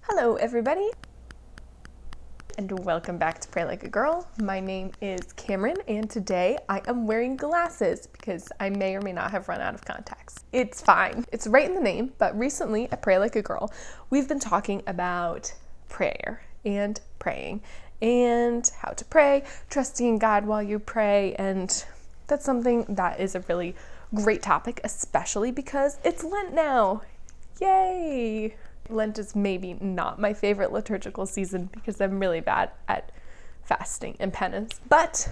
Hello everybody, and welcome back to Pray Like a Girl. My name is Cameron, and today I am wearing glasses because I may or may not have run out of contacts. It's fine. It's right in the name, but recently at Pray Like a Girl, we've been talking about prayer and praying and how to pray, trusting in God while you pray, and that's something that is a really great topic, especially because it's Lent now. Yay! Lent is maybe not my favorite liturgical season because I'm really bad at fasting and penance, but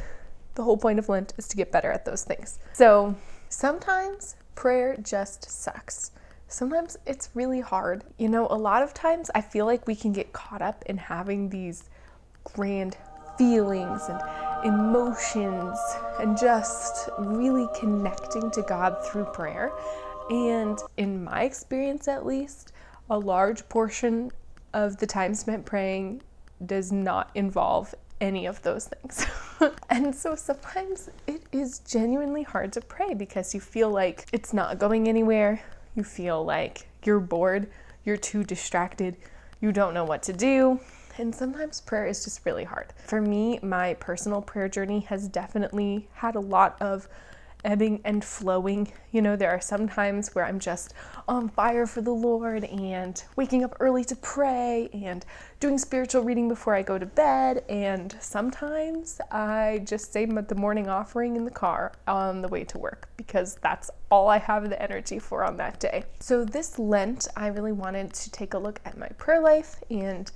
the whole point of Lent is to get better at those things. So sometimes prayer just sucks. Sometimes it's really hard. You know, a lot of times I feel like we can get caught up in having these grand feelings and emotions and just really connecting to God through prayer. And in my experience, at least, a large portion of the time spent praying does not involve any of those things. And so sometimes it is genuinely hard to pray because you feel like it's not going anywhere. You feel like you're bored, you're too distracted, you don't know what to do. And sometimes prayer is just really hard. For me, my personal prayer journey has definitely had a lot of ebbing and flowing. You know, there are some times where I'm just on fire for the Lord and waking up early to pray and doing spiritual reading before I go to bed. And sometimes I just say the morning offering in the car on the way to work because that's all I have the energy for on that day. So this Lent, I really wanted to take a look at my prayer life and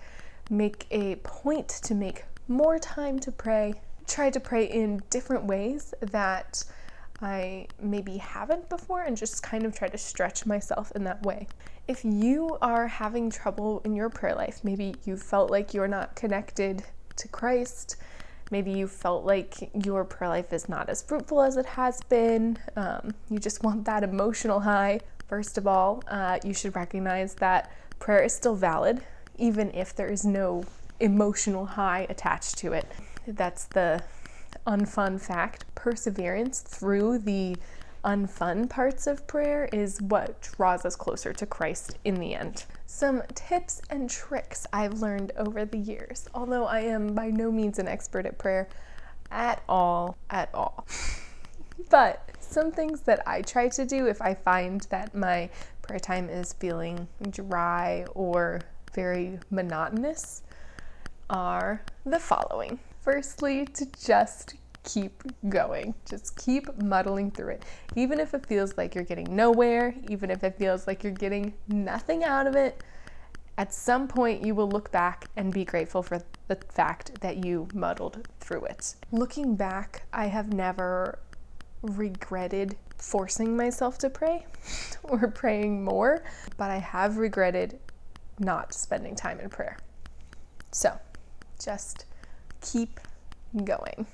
make a point to make more time to pray, try to pray in different ways that I maybe haven't before, and just kind of try to stretch myself in that way. If you are having trouble in your prayer life, maybe you felt like you're not connected to Christ, maybe you felt like your prayer life is not as fruitful as it has been, you just want that emotional high. First of all, you should recognize that prayer is still valid, even if there is no emotional high attached to it. That's the unfun fact. Perseverance through the unfun parts of prayer is what draws us closer to Christ in the end. Some tips and tricks I've learned over the years, although I am by no means an expert at prayer at all. But some things that I try to do if I find that my prayer time is feeling dry or very monotonous are the following. Firstly, to just keep going. Just keep muddling through it. Even if it feels like you're getting nowhere, even if it feels like you're getting nothing out of it, at some point you will look back and be grateful for the fact that you muddled through it. Looking back, I have never regretted forcing myself to pray or praying more, but I have regretted not spending time in prayer. So, just keep going.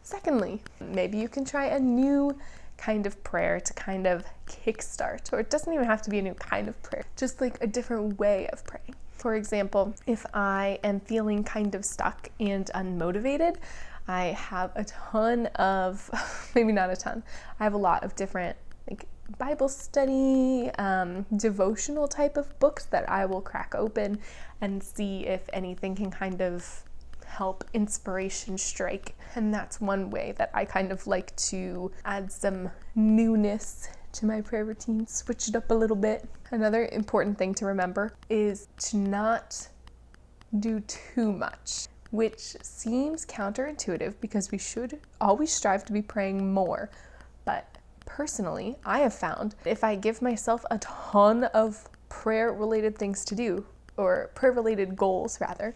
Secondly, maybe you can try a new kind of prayer to kind of kickstart, or it doesn't even have to be a new kind of prayer, just like a different way of praying. For example, if I am feeling kind of stuck and unmotivated, I have a ton of, maybe not a ton, I have a lot of different like Bible study, devotional type of books that I will crack open and see if anything can kind of help inspiration strike. And that's one way that I kind of like to add some newness to my prayer routine, switch it up a little bit. Another important thing to remember is to not do too much, which seems counterintuitive because we should always strive to be praying more. But personally, I have found if I give myself a ton of prayer-related things to do, or prayer-related goals rather,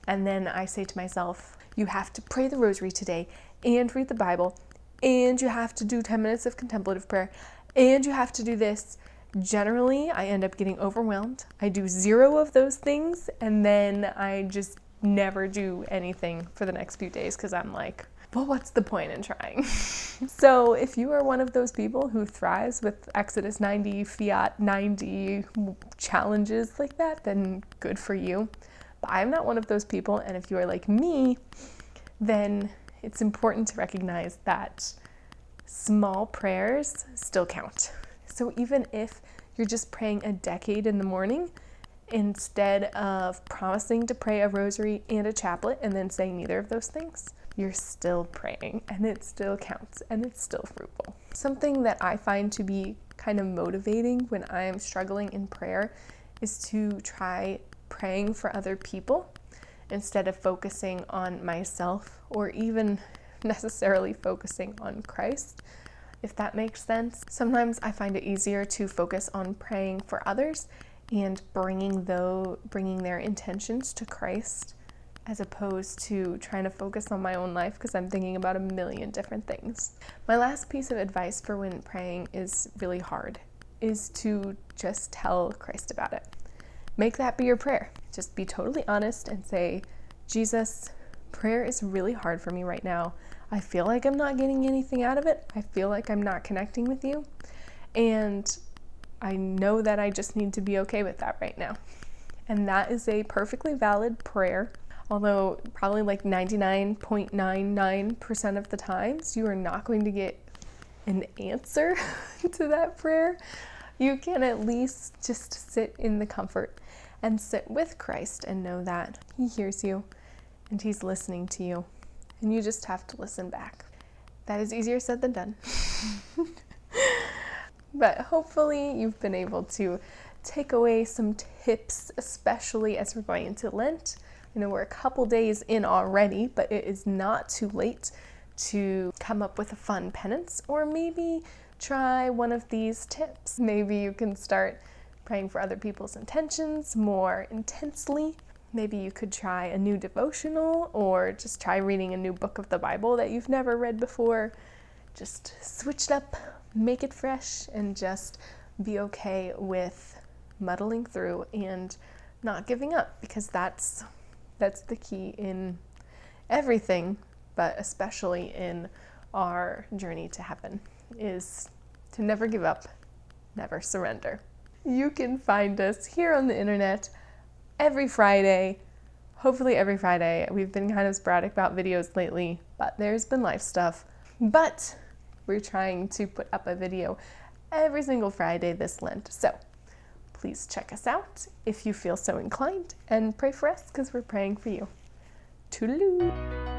and then I say to myself, you have to pray the rosary today and read the Bible, and you have to do 10 minutes of contemplative prayer, and you have to do this. Generally, I end up getting overwhelmed. I do 0 of those things, and then I just never do anything for the next few days because I'm like, well, what's the point in trying? So if you are one of those people who thrives with Exodus 90, Fiat 90 challenges like that, then good for you. But I'm not one of those people, and if you are like me, then it's important to recognize that small prayers still count. So even if you're just praying a decade in the morning, Instead of promising to pray a rosary and a chaplet and then saying neither of those things, you're still praying, and it still counts, and it's still fruitful. Something that I find to be kind of motivating when I am struggling in prayer is to try praying for other people instead of focusing on myself or even necessarily focusing on Christ, if that makes sense. Sometimes I find it easier to focus on praying for others and bringing their intentions to Christ, as opposed to trying to focus on my own life because I'm thinking about a million different things. My last piece of advice for when praying is really hard is to just tell Christ about it. Make that be your prayer. Just be totally honest and say, Jesus, prayer is really hard for me right now. I feel like I'm not getting anything out of it. I feel like I'm not connecting with you. And I know that I just need to be okay with that right now. And that is a perfectly valid prayer. Although probably like 99.99% of the times you are not going to get an answer to that prayer, you can at least just sit in the comfort and sit with Christ and know that He hears you and He's listening to you, and you just have to listen back. That is easier said than done. But hopefully you've been able to take away some tips, especially as we're going into Lent. I know we're a couple days in already, but it is not too late to come up with a fun penance, or maybe try one of these tips. Maybe you can start praying for other people's intentions more intensely. Maybe you could try a new devotional, or just try reading a new book of the Bible that you've never read before. Just switch it up, make it fresh, and just be okay with muddling through and not giving up, because that's the key in everything, but especially in our journey to heaven, is to never give up, never surrender. You can find us here on the internet every Friday, hopefully every Friday. We've been kind of sporadic about videos lately, but there's been life stuff. But we're trying to put up a video every single Friday this Lent. So please check us out if you feel so inclined, and pray for us because we're praying for you. Toodaloo!